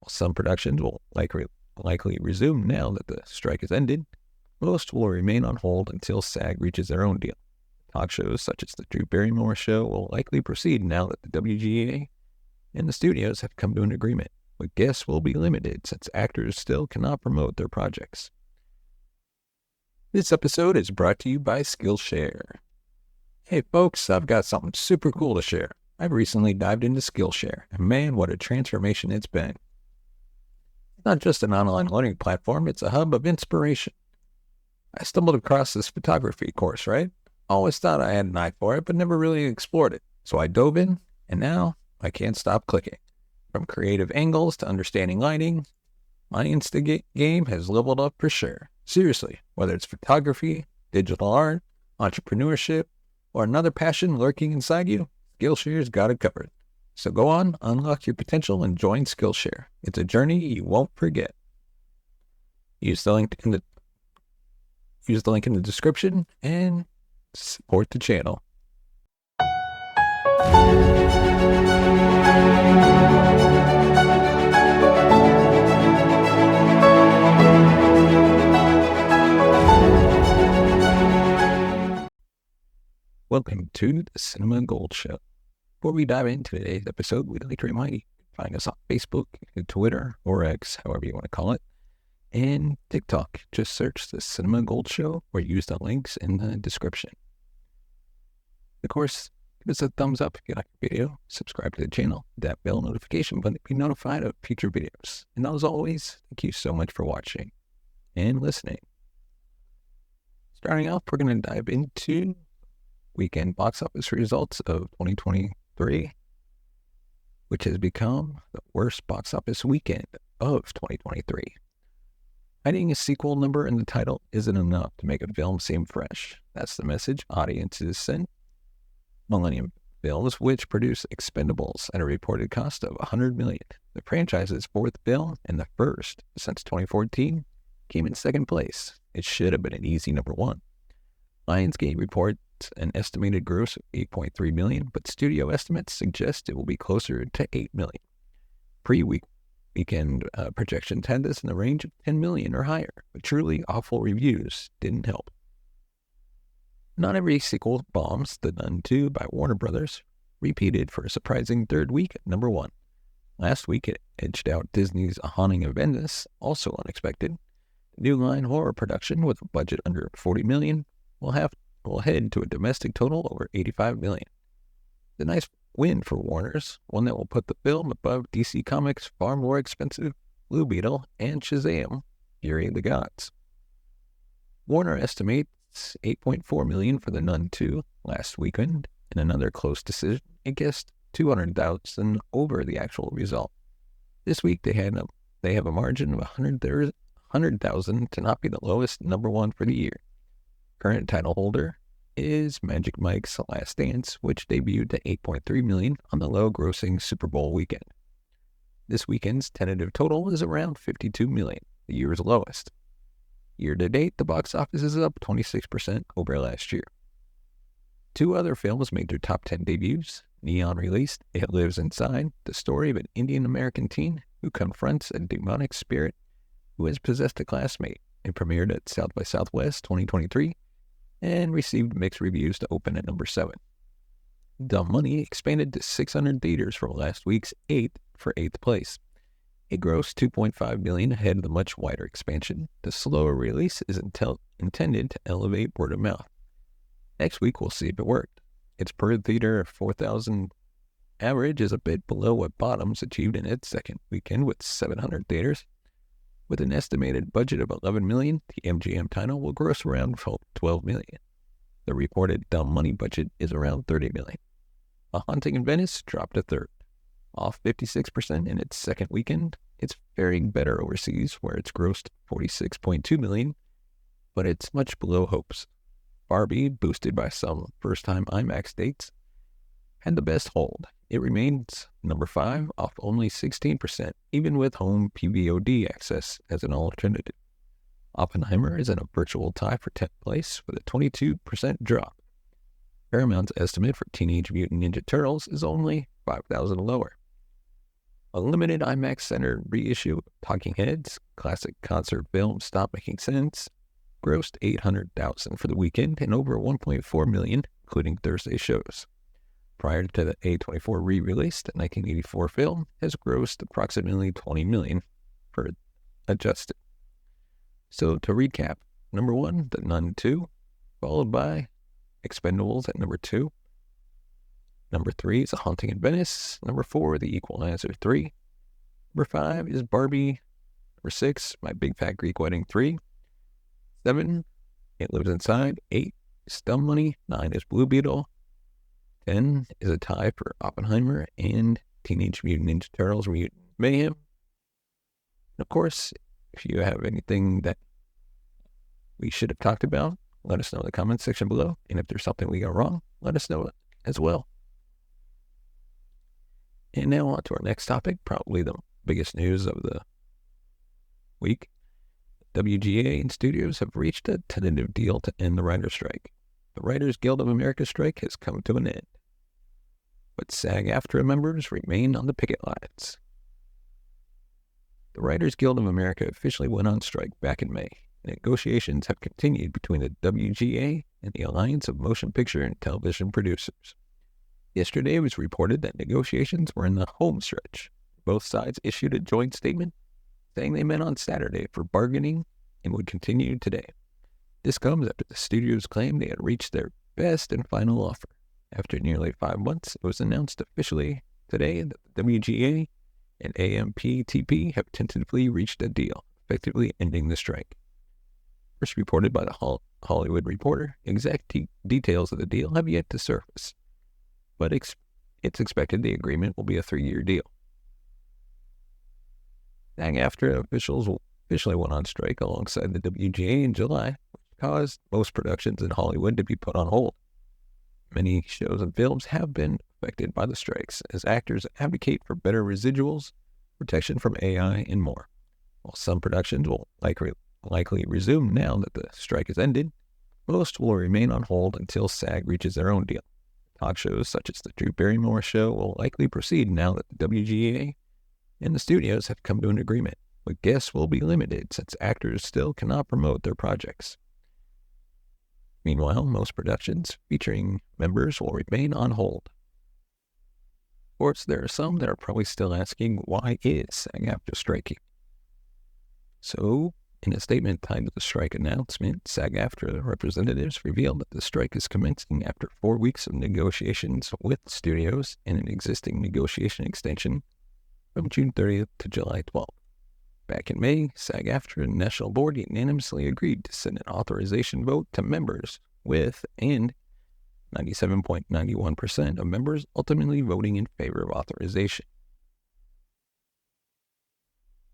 While some productions will likely resume now that the strike has ended, most will remain on hold until SAG reaches their own deal. Talk shows such as the Drew Barrymore Show will likely proceed now that the WGA and the studios have come to an agreement, but guests will be limited since actors still cannot promote their projects. This episode is brought to you by Skillshare. Hey folks, I've got something super cool to share. I've recently dived into Skillshare, and man, what a transformation it's been. It's not just an online learning platform, it's a hub of inspiration. I stumbled across this photography course, right? Always thought I had an eye for it, but never really explored it. So I dove in, and now I can't stop clicking. From creative angles to understanding lighting, my Insta game has leveled up for sure. Seriously, whether it's photography, digital art, entrepreneurship, or another passion lurking inside you, Skillshare's got it covered. So go on, unlock your potential, and join Skillshare. It's a journey you won't forget. Use the link in the description and support the channel. Welcome to the Cinema Gold Show. Before we dive into today's episode, we'd like to remind you to find us on Facebook, Twitter, or X, however you want to call it, and TikTok. Just search the Cinema Gold Show or use the links in the description. Of course, give us a thumbs up if you like the video, subscribe to the channel, that bell notification button to be notified of future videos. And as always, thank you so much for watching and listening. Starting off, we're going to dive into weekend box office results of 2023, which has become the worst box office weekend of 2023. Hiding a sequel number in the title isn't enough to make a film seem fresh. That's the message audiences send. Millennium Films, which produced Expendables at a reported cost of $100 million, the franchise's fourth film and the first since 2014, came in second place. It should have been an easy number one. Lionsgate reports an estimated gross of $8.3 million, but studio estimates suggest it will be closer to $8 million. Pre-weekend projections had this in the range of $10 million or higher, but truly awful reviews didn't help. Not every sequel bombs. The Nun 2 by Warner Brothers repeated for a surprising third week at number one. Last week it edged out Disney's A Haunting of Venice, also unexpected. New Line horror production with a budget under $40 million will head to a domestic total over $85 million. The nice win for Warner's, one that will put the film above DC Comics' far more expensive Blue Beetle and Shazam! Fury of the Gods. Warner estimates $8.4 million for The Nun 2 last weekend. In another close decision, it guessed $200,000 over the actual result. This week they have a margin of $100,000 to not be the lowest number one for the year. Current title holder is Magic Mike's Last Dance, which debuted to $8.3 million on the low-grossing Super Bowl weekend. This weekend's tentative total is around $52 million, the year's lowest. Year-to-date, the box office is up 26% over last year. Two other films made their top 10 debuts. Neon released It Lives Inside, the story of an Indian-American teen who confronts a demonic spirit who has possessed a classmate. It premiered at South by Southwest 2023 and received mixed reviews to open at number 7. Dumb Money expanded to 600 theaters from last week's 8th for 8th place. It grossed $2.5 million ahead of the much wider expansion. The slower release is intended to elevate word of mouth. Next week, we'll see if it worked. Its per theater 4,000 average is a bit below what Bottoms achieved in its second weekend with 700 theaters. With an estimated budget of $11 million, the MGM title will gross around $12 million. The reported Dumb Money budget is around $30 million. A Haunting in Venice dropped a third. Off 56% in its second weekend, it's faring better overseas, where it's grossed $46.2 million, but it's much below hopes. Barbie, boosted by some first-time IMAX dates, had the best hold. It remains number 5 off only 16%, even with home PVOD access as an alternative. Oppenheimer is in a virtual tie for 10th place with a 22% drop. Paramount's estimate for Teenage Mutant Ninja Turtles is only $5,000 lower. A limited IMAX Center reissue of Talking Heads, classic concert film Stop Making Sense, grossed $800,000 for the weekend and over $1.4 million, including Thursday shows. Prior to the A24 re-release, the 1984 film has grossed approximately $20 million for adjusted. So to recap, number 1, The Nun 2, followed by Expendables at number 2. Number 3 is A Haunting in Venice. Number 4, The Equalizer 3. Number 5 is Barbie. Number 6, My Big Fat Greek Wedding 3. 7, It Lives Inside. 8 is Dumb Money. 9 is Blue Beetle. 10 is a tie for Oppenheimer and Teenage Mutant Ninja Turtles Mutant Mayhem. And of course, if you have anything that we should have talked about, let us know in the comments section below. And if there's something we got wrong, let us know as well. And now on to our next topic, probably the biggest news of the week. WGA and studios have reached a tentative deal to end the writer's strike. The Writers Guild of America strike has come to an end, but SAG-AFTRA members remain on the picket lines. The Writers Guild of America officially went on strike back in May. Negotiations have continued between the WGA and the Alliance of Motion Picture and Television Producers. Yesterday, it was reported that negotiations were in the home stretch. Both sides issued a joint statement saying they met on Saturday for bargaining and would continue today. This comes after the studios claimed they had reached their best and final offer. After nearly 5 months, it was announced officially today that the WGA and AMPTP have tentatively reached a deal, effectively ending the strike. First reported by the Hollywood Reporter, exact details of the deal have yet to surface, but it's expected the agreement will be a 3-year deal. SAG-AFTRA officials officially went on strike alongside the WGA in July, which caused most productions in Hollywood to be put on hold. Many shows and films have been affected by the strikes as actors advocate for better residuals, protection from AI, and more. While some productions will likely resume now that the strike has ended, most will remain on hold until SAG reaches their own deal. Talk shows such as The Drew Barrymore Show will likely proceed now that the WGA and the studios have come to an agreement, but guests will be limited since actors still cannot promote their projects. Meanwhile, most productions featuring members will remain on hold. Of course, there are some that are probably still asking, why is SAG-AFTRA striking? So, in a statement tied to the strike announcement, SAG-AFTRA representatives revealed that the strike is commencing after 4 weeks of negotiations with studios and an existing negotiation extension from June 30th to July 12th. Back in May, SAG-AFTRA and National Board unanimously agreed to send an authorization vote to members with, and 97.91% of members ultimately voting in favor of authorization.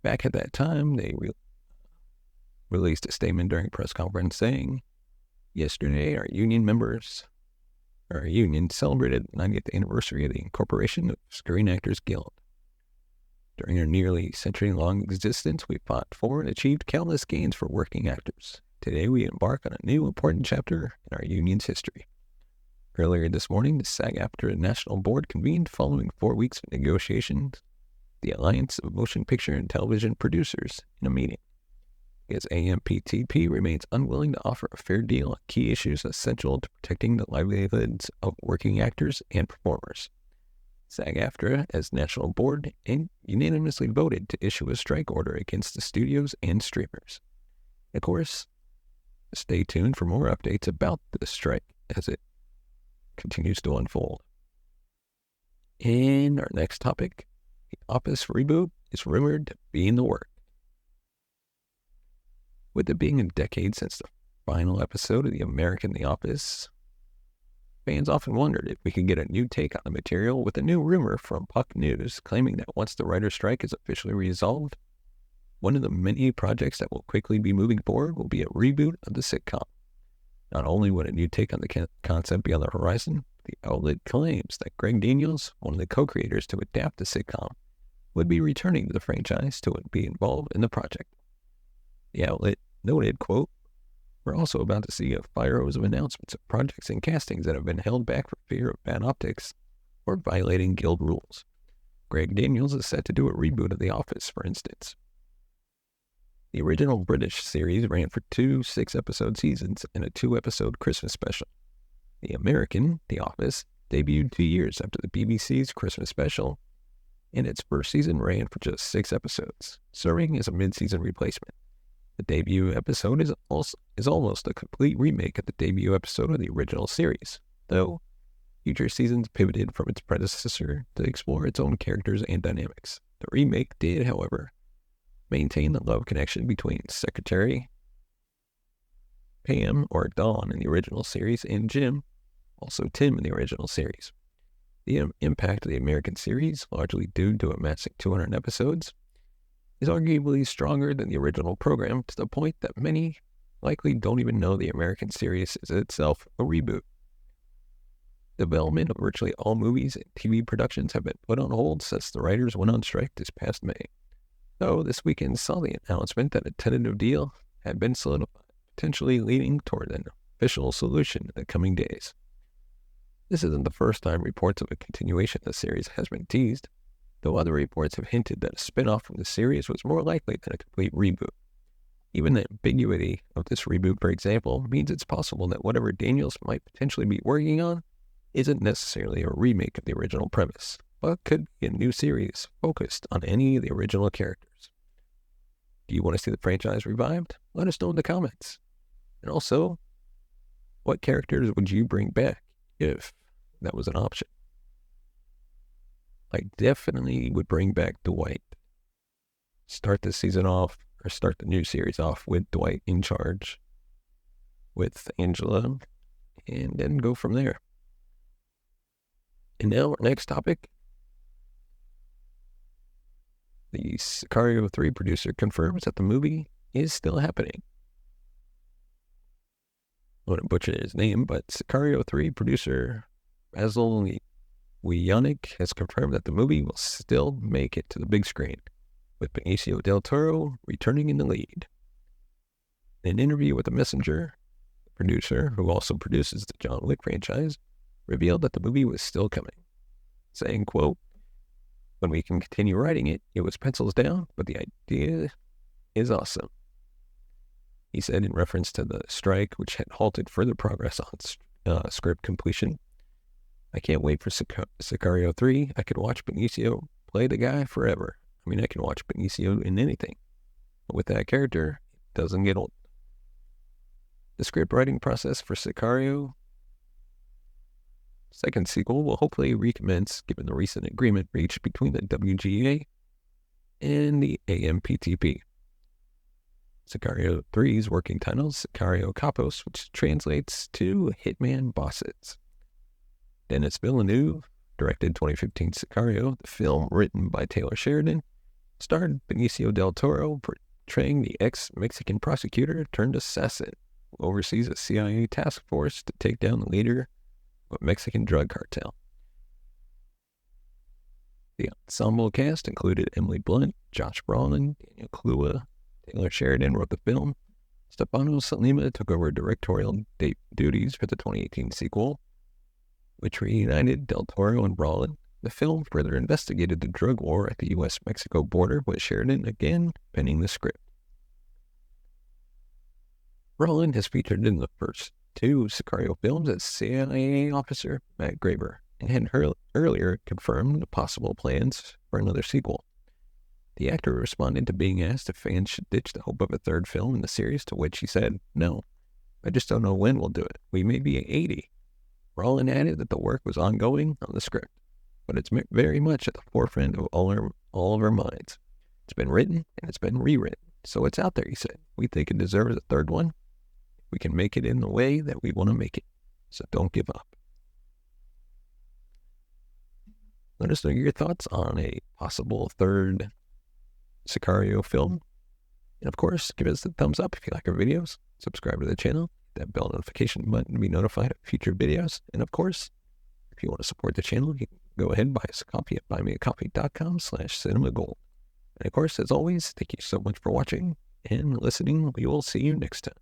Back at that time, they released a statement during a press conference saying, yesterday, our union celebrated the 90th anniversary of the incorporation of Screen Actors Guild. During our nearly century-long existence, we fought for and achieved countless gains for working actors. Today, we embark on a new important chapter in our union's history. Earlier this morning, the SAG-AFTRA National Board convened following 4 weeks of negotiations, the Alliance of Motion Picture and Television Producers, in a meeting. As AMPTP remains unwilling to offer a fair deal on key issues essential to protecting the livelihoods of working actors and performers. SAG-AFTRA, as National Board, unanimously voted to issue a strike order against the studios and streamers. Of course, stay tuned for more updates about the strike as it continues to unfold. And our next topic, The Office reboot is rumored to be in the works. With it being a decade since the final episode of the American The Office, fans often wondered if we could get a new take on the material, with a new rumor from Puck News claiming that once the writer's strike is officially resolved, one of the many projects that will quickly be moving forward will be a reboot of the sitcom. Not only would a new take on the concept be on the horizon, the outlet claims that Greg Daniels, one of the co-creators to adapt the sitcom, would be returning to the franchise to be involved in the project. The outlet noted, quote, "We're also about to see a fire hose of announcements of projects and castings that have been held back for fear of bad optics or violating guild rules. Greg Daniels is set to do a reboot of The Office, for instance. The original British series ran for 2 6-episode seasons and a 2-episode Christmas special. The American, The Office, debuted 2 years after the BBC's Christmas special, and its first season ran for just 6 episodes, serving as a mid-season replacement. The debut episode is almost a complete remake of the debut episode of the original series, though future seasons pivoted from its predecessor to explore its own characters and dynamics. The remake did, however, maintain the love connection between Secretary Pam, or Dawn in the original series, and Jim, also Tim in the original series. The impact of the American series, largely due to amassing 200 episodes, is arguably stronger than the original program, to the point that many likely don't even know the American series is itself a reboot. Development of virtually all movies and TV productions have been put on hold since the writers went on strike this past May, though this weekend saw the announcement that a tentative deal had been solidified, potentially leading toward an official solution in the coming days. This isn't the first time reports of a continuation of the series has been teased, though other reports have hinted that a spin-off from the series was more likely than a complete reboot. Even the ambiguity of this reboot, for example, means it's possible that whatever Daniels might potentially be working on isn't necessarily a remake of the original premise, but could be a new series focused on any of the original characters. Do you want to see the franchise revived? Let us know in the comments. And also, what characters would you bring back if that was an option? I definitely would bring back Dwight. Start the season off, or start the new series off with Dwight in charge with Angela, and then go from there. And now our next topic. The Sicario 3 producer confirms that the movie is still happening. I want to butcher his name, but Sicario 3 producer Basil Wianik has confirmed that the movie will still make it to the big screen, with Benicio del Toro returning in the lead. In an interview with The Messenger, the producer, who also produces the John Wick franchise, revealed that the movie was still coming, saying, quote, "When we can continue writing it, it was pencils down, but the idea is awesome." He said in reference to the strike, which had halted further progress on script completion, "I can't wait for Sicario 3. I could watch Benicio play the guy forever. I mean, I can watch Benicio in anything. But with that character, it doesn't get old." The script writing process for Sicario second sequel will hopefully recommence given the recent agreement reached between the WGA and the AMPTP. Sicario 3's working title is Sicario Capos, which translates to Hitman Bosses. Denis Villeneuve directed 2015 Sicario, the film written by Taylor Sheridan, starred Benicio del Toro portraying the ex-Mexican prosecutor turned assassin who oversees a CIA task force to take down the leader of a Mexican drug cartel. The ensemble cast included Emily Blunt, Josh Brolin, Daniel Kaluuya. Taylor Sheridan wrote the film. Stefano Salima took over directorial duties for the 2018 sequel, which reunited Del Toro and Brolin. The film further investigated the drug war at the U.S.-Mexico border, with Sheridan again penning the script. Brolin has featured in the first 2 Sicario films as CIA officer Matt Graver, and had earlier confirmed possible plans for another sequel. The actor responded to being asked if fans should ditch the hope of a third film in the series, to which he said, "No, I just don't know when we'll do it. We may be 80. Brolin added that the work was ongoing on the script, but it's very much at the forefront of all of our minds. It's been written and it's been rewritten, so it's out there," he said. "We think it deserves a third one. We can make it in the way that we want to make it, so don't give up." Let us know your thoughts on a possible third Sicario film. And of course, give us a thumbs up if you like our videos. Subscribe to the channel, hit that bell notification button to be notified of future videos. And of course, if you want to support the channel, you can go ahead and buy us a copy at buymeacoffee.com/cinemagold. And of course, as always, thank you so much for watching and listening. We will see you next time.